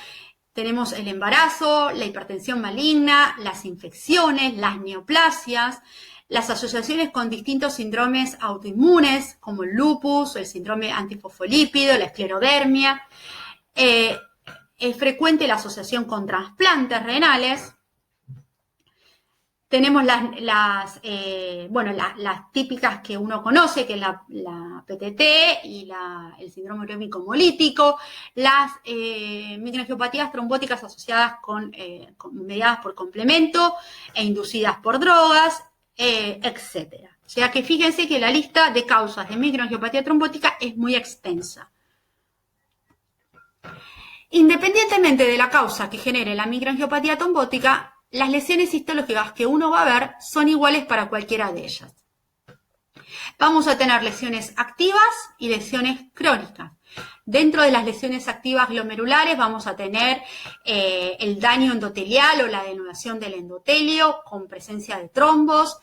tenemos el embarazo, la hipertensión maligna, las infecciones, las neoplasias, las asociaciones con distintos síndromes autoinmunes, como el lupus, el síndrome antifosfolípido, la esclerodermia. Es frecuente la asociación con trasplantes renales. Tenemos las típicas que uno conoce, que es la PTT y el síndrome urémico hemolítico, las microangiopatías trombóticas asociadas mediadas por complemento e inducidas por drogas, etc. O sea que fíjense que la lista de causas de microangiopatía trombótica es muy extensa. Independientemente de la causa que genere la microangiopatía trombótica, las lesiones histológicas que uno va a ver son iguales para cualquiera de ellas. Vamos a tener lesiones activas y lesiones crónicas. Dentro de las lesiones activas glomerulares vamos a tener el daño endotelial o la denudación del endotelio con presencia de trombos,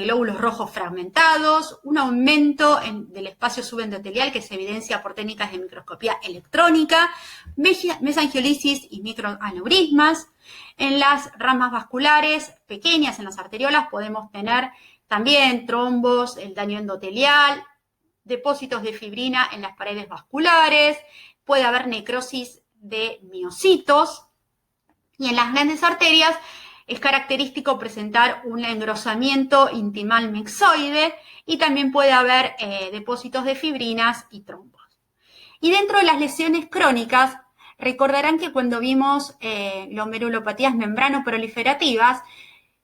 glóbulos rojos fragmentados, un aumento del espacio subendotelial que se evidencia por técnicas de microscopía electrónica, mesangiolisis y microaneurismas. En las ramas vasculares pequeñas, en las arteriolas, podemos tener también trombos, el daño endotelial, depósitos de fibrina en las paredes vasculares, puede haber necrosis de miocitos, y en las grandes arterias es característico presentar un engrosamiento intimal mixoide y también puede haber depósitos de fibrinas y trombos. Y dentro de las lesiones crónicas, recordarán que cuando vimos glomerulopatías membranoproliferativas,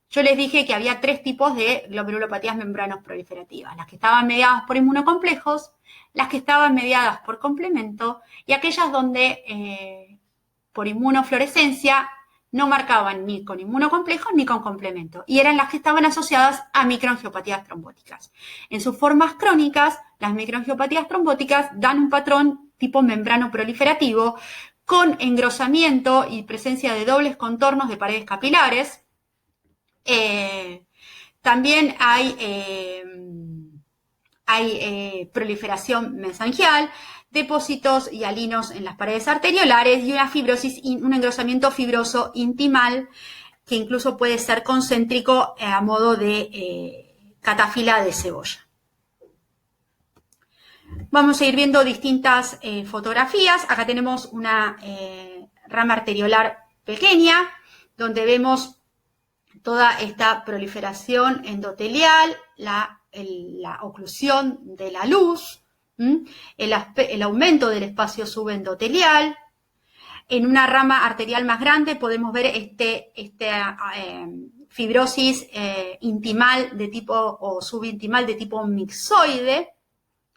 yo les dije que había 3 tipos de glomerulopatías membranoproliferativas: las que estaban mediadas por inmunocomplejos, las que estaban mediadas por complemento y aquellas donde por inmunofluorescencia no marcaban ni con inmunocomplejos ni con complemento, y eran las que estaban asociadas a microangiopatías trombóticas. En sus formas crónicas, las microangiopatías trombóticas dan un patrón tipo membrano proliferativo con engrosamiento y presencia de dobles contornos de paredes capilares. También hay hay proliferación mesangial, depósitos hialinos en las paredes arteriolares y una fibrosis, un engrosamiento fibroso intimal que incluso puede ser concéntrico a modo de catafila de cebolla. Vamos a ir viendo distintas fotografías. Acá tenemos una rama arteriolar pequeña, donde vemos toda esta proliferación endotelial, la oclusión de la luz, el aumento del espacio subendotelial. En una rama arterial más grande podemos ver esta fibrosis intimal de tipo o subintimal de tipo mixoide,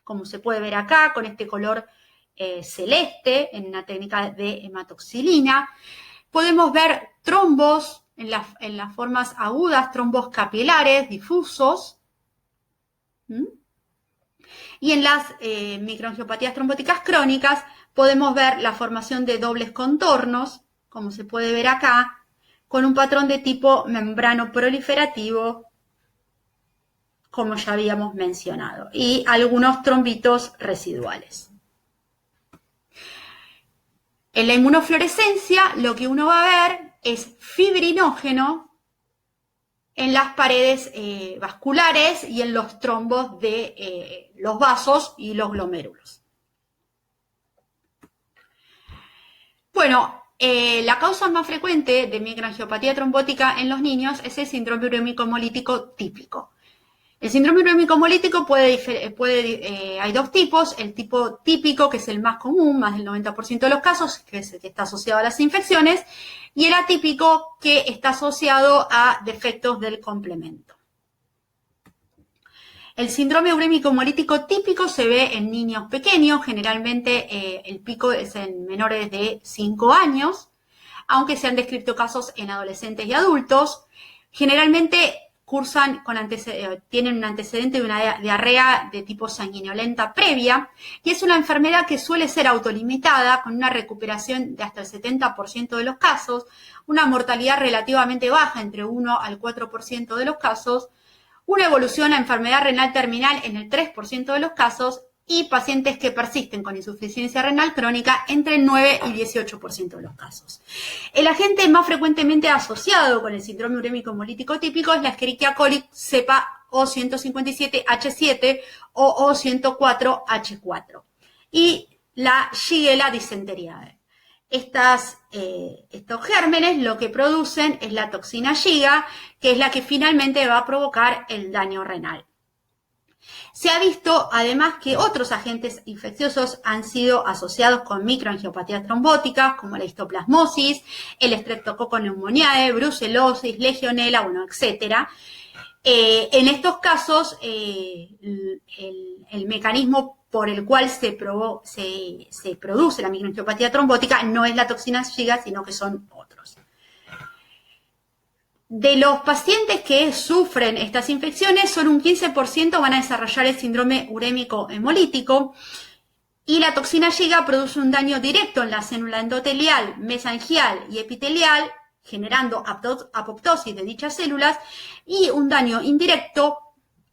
como se puede ver acá, con este color celeste en una técnica de hematoxilina. Podemos ver trombos en las formas agudas, trombos capilares difusos. Y en las microangiopatías trombóticas crónicas podemos ver la formación de dobles contornos, como se puede ver acá, con un patrón de tipo membrano proliferativo, como ya habíamos mencionado, y algunos trombitos residuales. En la inmunofluorescencia lo que uno va a ver es fibrinógeno en las paredes vasculares y en los trombos de los vasos y los glomérulos. Bueno, la causa más frecuente de microangiopatía trombótica en los niños es el síndrome urémico hemolítico típico. El síndrome urémico hemolítico hay dos tipos, el tipo típico, que es el más común, más del 90% de los casos, que es el que está asociado a las infecciones, y el atípico, que está asociado a defectos del complemento. El síndrome urémico hemolítico típico se ve en niños pequeños, generalmente el pico es en menores de 5 años, aunque se han descrito casos en adolescentes y adultos. Generalmente tienen un antecedente de una diarrea de tipo sanguinolenta previa, y es una enfermedad que suele ser autolimitada, con una recuperación de hasta el 70% de los casos, una mortalidad relativamente baja, entre 1 al 4% de los casos, una evolución a enfermedad renal terminal en el 3% de los casos, y pacientes que persisten con insuficiencia renal crónica entre el 9 y 18% de los casos. El agente más frecuentemente asociado con el síndrome urémico hemolítico típico es la Escherichia coli cepa O157H7 o O104H4 y la Shigella dysenteriae. Estos gérmenes lo que producen es la toxina Shiga, que es la que finalmente va a provocar el daño renal. Se ha visto además que otros agentes infecciosos han sido asociados con microangiopatías trombóticas, como la histoplasmosis, el Streptococcus pneumoniae, brucelosis, legionela, bueno, etc. En estos casos, el mecanismo por el cual se produce la microangiopatía trombótica no es la toxina Shiga, sino que son otros. De los pacientes que sufren estas infecciones, solo un 15% van a desarrollar el síndrome urémico hemolítico, y la toxina Shiga produce un daño directo en la célula endotelial, mesangial y epitelial, generando apoptosis de dichas células, y un daño indirecto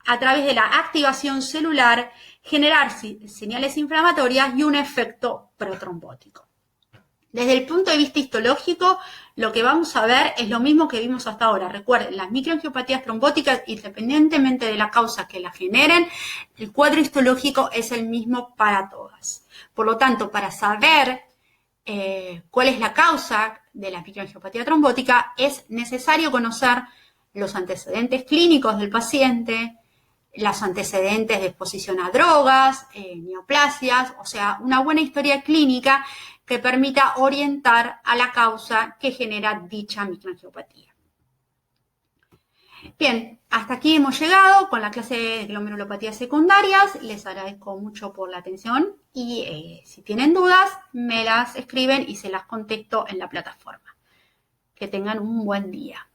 a través de la activación celular, generar señales inflamatorias y un efecto protrombótico. Desde el punto de vista histológico, lo que vamos a ver es lo mismo que vimos hasta ahora. Recuerden, las microangiopatías trombóticas, independientemente de la causa que la generen, el cuadro histológico es el mismo para todas. Por lo tanto, para saber cuál es la causa de la microangiopatía trombótica, es necesario conocer los antecedentes clínicos del paciente, los antecedentes de exposición a drogas, neoplasias, o sea, una buena historia clínica que permita orientar a la causa que genera dicha microangiopatía. Bien, hasta aquí hemos llegado con la clase de glomerulopatías secundarias. Les agradezco mucho por la atención y si tienen dudas me las escriben y se las contesto en la plataforma. Que tengan un buen día.